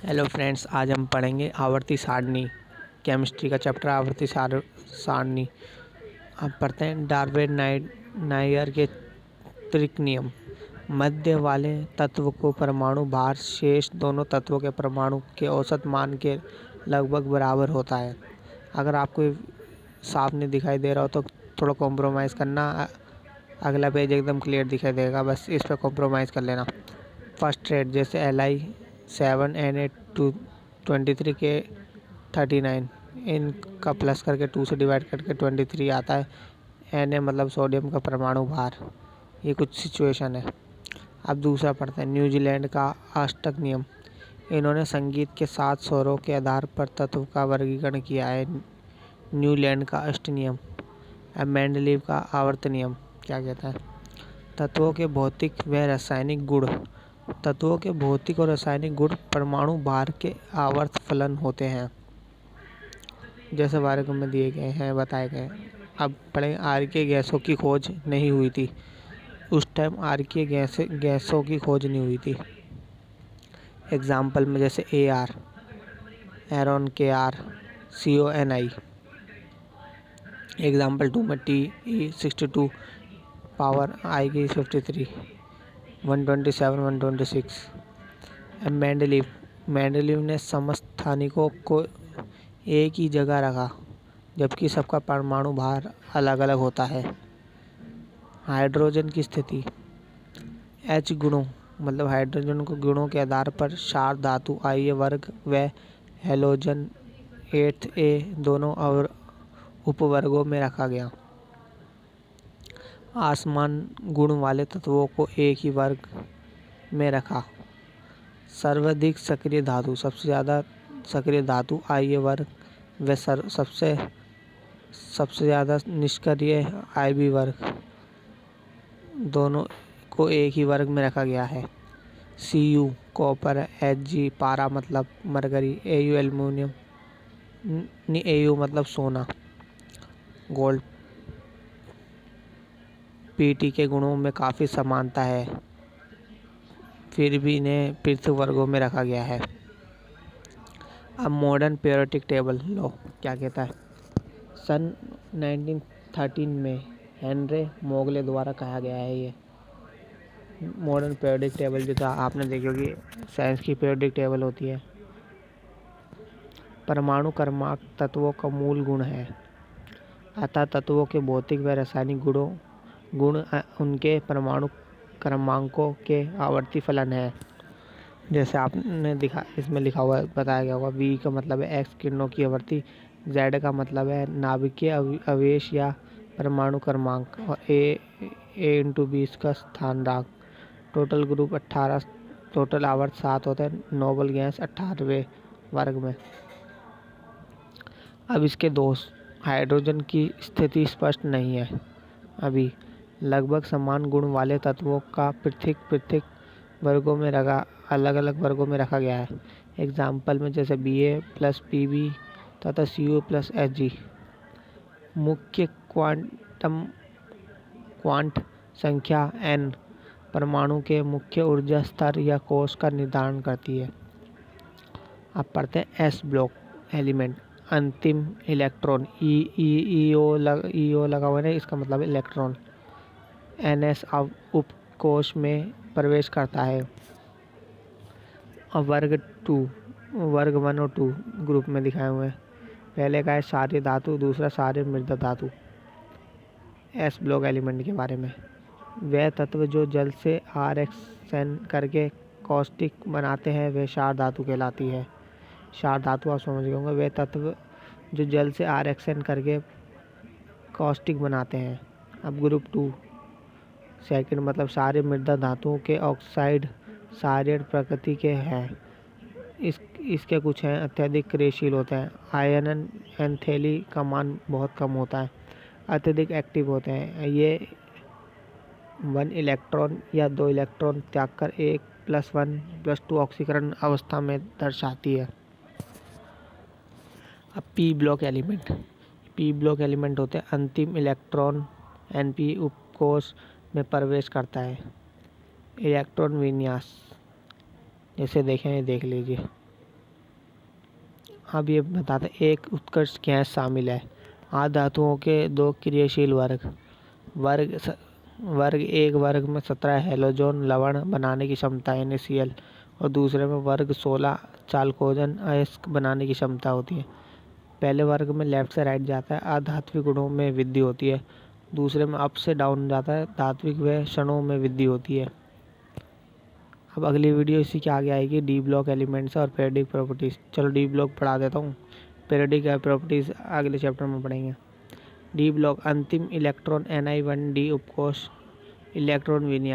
Hello friends, आज हम पढ़ेंगे आवर्ती सारणी। केमिस्ट्री का चैप्टर आवर्ती सारणी। अब पढ़ते हैं डार्विन नायर के त्रिक नियम। मध्य वाले तत्व को परमाणु भार शेष दोनों तत्वों के परमाणु के औसत मान के लगभग बराबर होता है। अगर आपको साफ नहीं दिखाई दे रहा हो तो थोड़ा कॉम्प्रोमाइज़ करना। अगला पेज एकदम क्लियर दिखाई देगा, बस इस पर कॉम्प्रोमाइज़ कर लेना। फर्स्ट रेट जैसे Li7Na223 के 39, इनका प्लस करके 2 से डिवाइड करके 23 आता है। Na मतलब सोडियम का परमाणु भार। ये कुछ सिचुएशन है। अब दूसरा पढ़ते हैं न्यूजीलैंड का अष्टक नियम। इन्होंने संगीत के 7 स्वरों के आधार पर तत्व का वर्गीकरण किया है। न्यूजीलैंड का अष्ट नियम। अब मेंडलीव का आवर्त नियम क्या कहता है? तत्वों के भौतिक व रासायनिक गुण। तत्वों के भौतिक और रासायनिक गुण परमाणु भार के आवर्त फलन होते हैं, जैसे बारे में दिए गए हैं, बताए गए। अब पढ़ें आर्कीय गैसों की खोज नहीं हुई थी। उस टाइम आर्कीय गैसों की खोज नहीं हुई थी। एग्जाम्पल में जैसे AR, Aaron KR, CONI। Example 2 में Te62 पावर आएगी 53, 127, 126। मेंडलीव ने समस्थानिकों को एक ही जगह रखा, जबकि सबका परमाणु भार अलग अलग होता है। हाइड्रोजन की स्थिति। H गुणों मतलब हाइड्रोजन को गुणों के आधार पर क्षार धातु I वर्ग व हैलोजन 8A दोनों उपवर्गों में रखा गया। असमान गुण वाले तत्वों को एक ही वर्ग में रखा। सर्वाधिक सक्रिय धातु, सबसे ज़्यादा सक्रिय धातु I वर्ग व सबसे ज़्यादा निष्क्रिय IB वर्ग, दोनों को एक ही वर्ग में रखा गया है। Cu कॉपर, Hg पारा मतलब मरकरी, Au एल्युमिनियम, Au मतलब सोना, गोल्ड। Pt के गुणों में काफ़ी समानता है, फिर भी इन्हें पृथक वर्गों में रखा गया है। अब मॉडर्न पीरियोडिक टेबल लो क्या कहता है? सन 1913 में हेनरी मोगले द्वारा कहा गया है। ये मॉडर्न पीरियोडिक टेबल जो था, आपने देखी होगी, साइंस की पीरियोडिक टेबल होती है। परमाणु क्रमांक तत्वों का मूल गुण है, अतः तत्वों के भौतिक व रासायनिक गुण उनके परमाणु क्रमांकों के आवर्ती फलन है। जैसे आपने इसमें लिखा हुआ बताया गया होगा। V का मतलब है X किरणों की आवर्ती, Z का मतलब है नाभिकीय आवेश या परमाणु क्रमांक, और A × 20 का स्थानांक। टोटल ग्रुप 18, टोटल आवर्त 7 होते हैं। नोबल गैस 18वें वर्ग में। अब इसके दोष। हाइड्रोजन की स्थिति स्पष्ट नहीं है अभी। लगभग समान गुण वाले तत्वों का पृथक वर्गों में अलग अलग वर्गों में रखा गया है। एग्जाम्पल में जैसे Ba + Pb तथा Cu + Hg। मुख्य क्वांट संख्या n परमाणु के मुख्य ऊर्जा स्तर या कोश का निर्धारण करती है। अब पढ़ते हैं S ब्लॉक एलिमेंट। अंतिम इलेक्ट्रॉन ईओ लगा हुआ है, इसका मतलब इलेक्ट्रॉन NS उपकोश में प्रवेश करता है। अब वर्ग 1 और 2 ग्रुप में दिखाए हुए हैं। पहले का है क्षारीय धातु, दूसरा क्षारीय मृदा धातु। एस ब्लॉक एलिमेंट के बारे में, वह तत्व जो जल से आरेखन करके कॉस्टिक बनाते हैं वह क्षार धातु कहलाती है। क्षार धातु आप समझ गए होंगे, वह तत्व जो जल से आरेखन करके कॉस्टिक बनाते हैं। अब ग्रुप 2 सेकंड मतलब क्षारीय मृदा धातुओं के ऑक्साइड क्षारीय प्रकृति के हैं। इसके कुछ हैं, अत्यधिक क्रियाशील होते हैं। आयनन एंथैली का मान बहुत कम होता है। अत्यधिक एक्टिव होते हैं। ये 1 इलेक्ट्रॉन या 2 इलेक्ट्रॉन त्याग कर 1+1+2 ऑक्सीकरण अवस्था में दर्शाती है। अब पी ब्लॉक एलिमेंट होते हैं अंतिम इलेक्ट्रॉन Np उपकोश में प्रवेश करता है। इलेक्ट्रॉन विन्यास जैसे देखें, देख लीजिए। अब ये बताते हैं एक उत्कर्ष गैस शामिल है। आधातुओं के 2 क्रियाशील वर्ग एक वर्ग में 17 हैलोजन लवण बनाने की क्षमता NaCl और दूसरे में वर्ग 16 चालकोजन अयस्क बनाने की क्षमता होती है। पहले वर्ग में लेफ्ट से राइट जाता है, अधात्विक गुणों में वृद्धि होती है। दूसरे में अप से डाउन जाता है, धात्विक व क्षणों में वृद्धि होती है। अब अगली वीडियो इसी के आगे आएगी, डी ब्लॉक एलिमेंट्स और पीरियोडिक प्रॉपर्टीज। चलो डी ब्लॉक पढ़ा देता हूँ, पीरियोडिक प्रॉपर्टीज अगले चैप्टर में पढ़ेंगे। डी ब्लॉक अंतिम इलेक्ट्रॉन Ni1d उपकोष इलेक्ट्रॉन विन्यास।